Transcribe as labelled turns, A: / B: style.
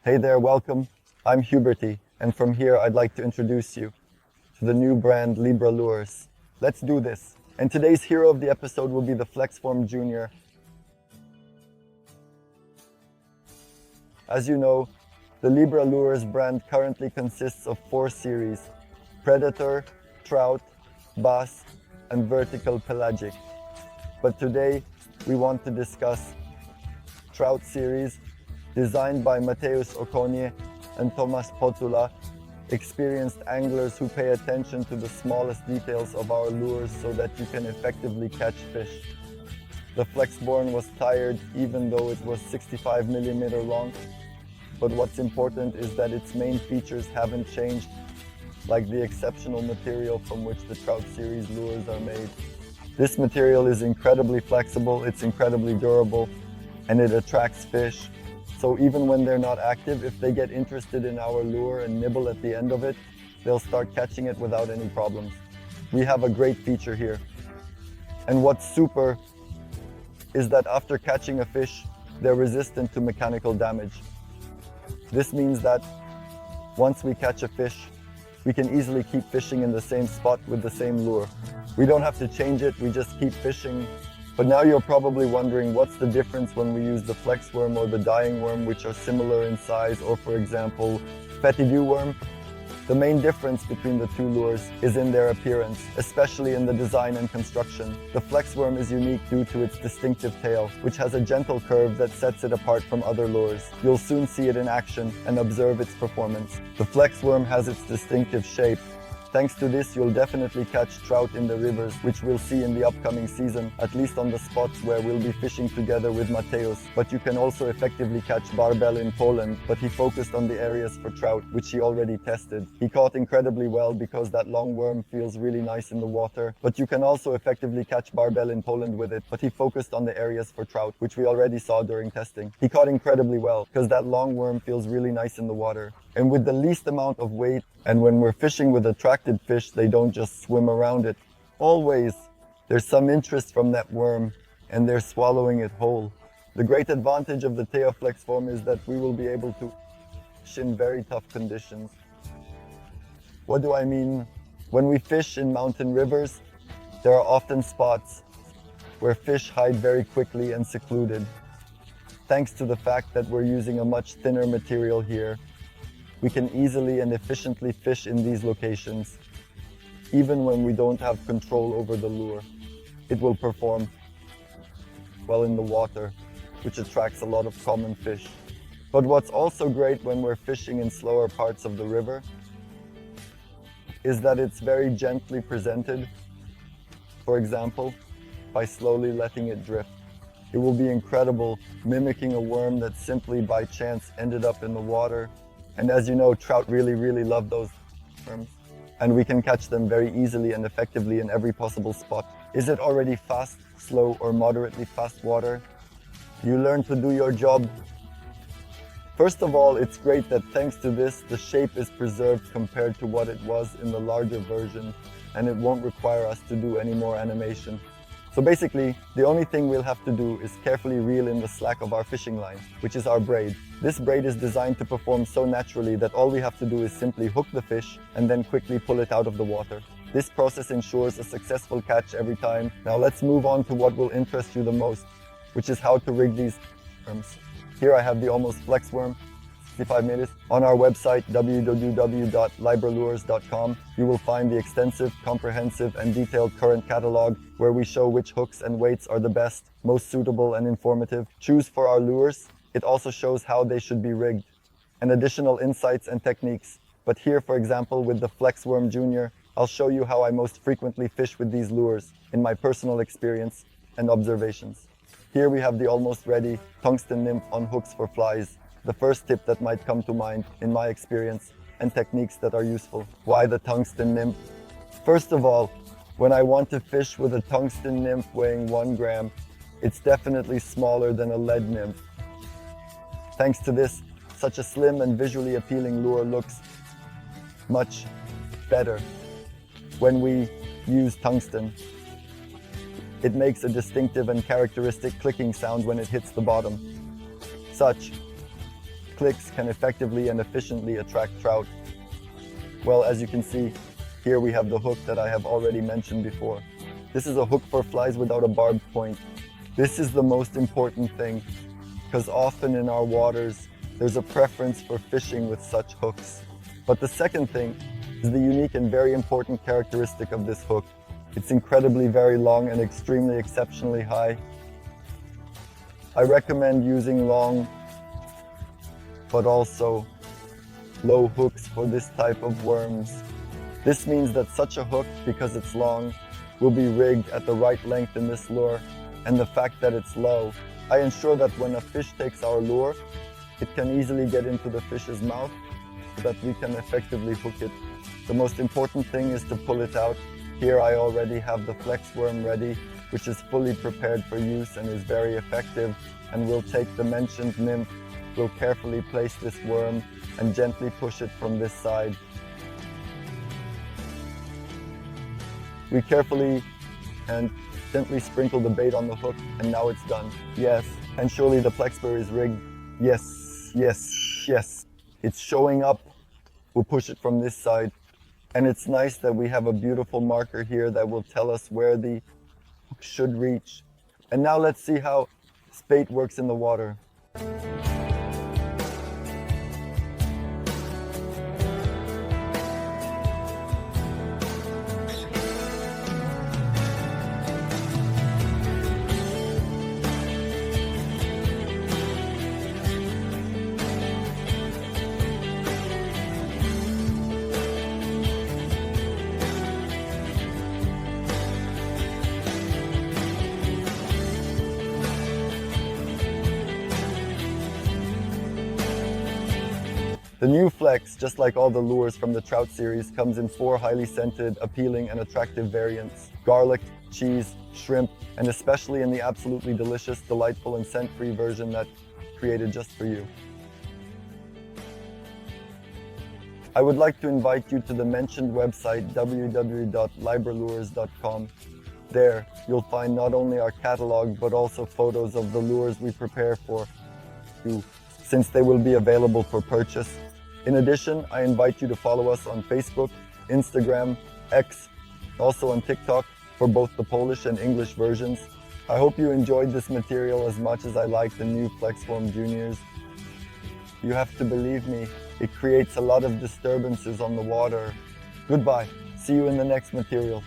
A: Hey there, welcome. I'm Huberty, and from here I'd like to introduce you to the new brand Libra Lures. Let's do this. And today's hero of the episode will be the Flexform Junior. As you know, the Libra Lures brand currently consists of 4 series: Predator, Trout, Bass, and Vertical Pelagic. But today we want to discuss Trout series, designed by Mateusz Okonie and Tomasz Potula, experienced anglers who pay attention to the smallest details of our lures so that you can effectively catch fish. The Flexborn was tired even though it was 65mm long, but what's important is that its main features haven't changed, like the exceptional material from which the Trout series lures are made. This material is incredibly flexible, it's incredibly durable, and it attracts fish. So even when they're not active, if they get interested in our lure and nibble at the end of it, they'll start catching it without any problems. We have a great feature here. And what's super is that after catching a fish, they're resistant to mechanical damage. This means that once we catch a fish, we can easily keep fishing in the same spot with the same lure. We don't have to change it, we just keep fishing. But now you're probably wondering what's the difference when we use the flex worm or the dying worm, which are similar in size, or for example, fetid worm. The main difference between the two lures is in their appearance, especially in the design and construction. The flex worm is unique due to its distinctive tail, which has a gentle curve that sets it apart from other lures. You'll soon see it in action and observe its performance. The flex worm has its distinctive shape. Thanks to this, you'll definitely catch trout in the rivers, which we'll see in the upcoming season, at least on the spots where we'll be fishing together with Mateusz. But you can also effectively catch barbel in Poland, but he focused on the areas for trout, which he already tested. He caught incredibly well because that long worm feels really nice in the water, but you can also effectively catch barbel in Poland with it, but he focused on the areas for trout, which we already saw during testing. He caught incredibly well because that long worm feels really nice in the water. And with the least amount of weight, and when we're fishing with attracted fish, they don't just swim around it. Always, there's some interest from that worm, and they're swallowing it whole. The great advantage of the Teo Flexform is that we will be able to fish in very tough conditions. What do I mean? When we fish in mountain rivers, there are often spots where fish hide very quickly and secluded. Thanks to the fact that we're using a much thinner material here, we can easily and efficiently fish in these locations, even when we don't have control over the lure. It will perform well in the water, which attracts a lot of common fish. But what's also great when we're fishing in slower parts of the river is that it's very gently presented. For example, by slowly letting it drift. It will be incredible, mimicking a worm that simply by chance ended up in the water. And as you know, trout really love those worms. And we can catch them very easily and effectively in every possible spot. Is it already fast, slow, or moderately fast water? You learn to do your job. First of all, it's great that thanks to this, the shape is preserved compared to what it was in the larger version, and it won't require us to do any more animation. So basically, the only thing we'll have to do is carefully reel in the slack of our fishing line, which is our braid. This braid is designed to perform so naturally that all we have to do is simply hook the fish and then quickly pull it out of the water. This process ensures a successful catch every time. Now let's move on to what will interest you the most, which is how to rig these worms. Here I have the Almost Flex worm, 65mm. On our website, www.libralures.com, you will find the extensive, comprehensive, and detailed current catalog where we show which hooks and weights are the best, most suitable, and informative. Choose for our lures. It also shows how they should be rigged, and additional insights and techniques. But here, for example, with the Flexworm Junior, I'll show you how I most frequently fish with these lures in my personal experience and observations. Here we have the almost ready tungsten nymph on hooks for flies. The first tip that might come to mind in my experience and techniques that are useful. Why the tungsten nymph? First of all, when I want to fish with a tungsten nymph weighing 1 gram, it's definitely smaller than a lead nymph. Thanks to this, such a slim and visually appealing lure looks much better when we use tungsten. It makes a distinctive and characteristic clicking sound when it hits the bottom. Such clicks can effectively and efficiently attract trout? Well, as you can see, here we have the hook that I have already mentioned before. This is a hook for flies without a barbed point. This is the most important thing, because often in our waters, there's a preference for fishing with such hooks. But the second thing is the unique and very important characteristic of this hook. It's incredibly very long and extremely exceptionally high. I recommend using long, but also low hooks for this type of worms. This means that such a hook, because it's long, will be rigged at the right length in this lure, and the fact that it's low, I ensure that when a fish takes our lure, it can easily get into the fish's mouth so that we can effectively hook it. The most important thing is to pull it out. Here I already have the flex worm ready, which is fully prepared for use and is very effective, and we'll take the mentioned nymph, we'll carefully place this worm and gently push it from this side. We carefully and gently sprinkle the bait on the hook, and now it's done. Yes, and surely the Plexbear is rigged. Yes, yes, yes. It's showing up. We'll push it from this side. And it's nice that we have a beautiful marker here that will tell us where the hook should reach. And now let's see how this bait works in the water. The new Flex, just like all the lures from the trout series, comes in 4 highly scented, appealing and attractive variants: garlic, cheese, shrimp, and especially in the absolutely delicious, delightful and scent-free version that's created just for you. I would like to invite you to the mentioned website www.libralures.com. There, you'll find not only our catalog, but also photos of the lures we prepare for you, since they will be available for purchase. In addition, I invite you to follow us on Facebook, Instagram, X, also on TikTok for both the Polish and English versions. I hope you enjoyed this material as much as I like the new Flexform Juniors. You have to believe me, it creates a lot of disturbances on the water. Goodbye. See you in the next material.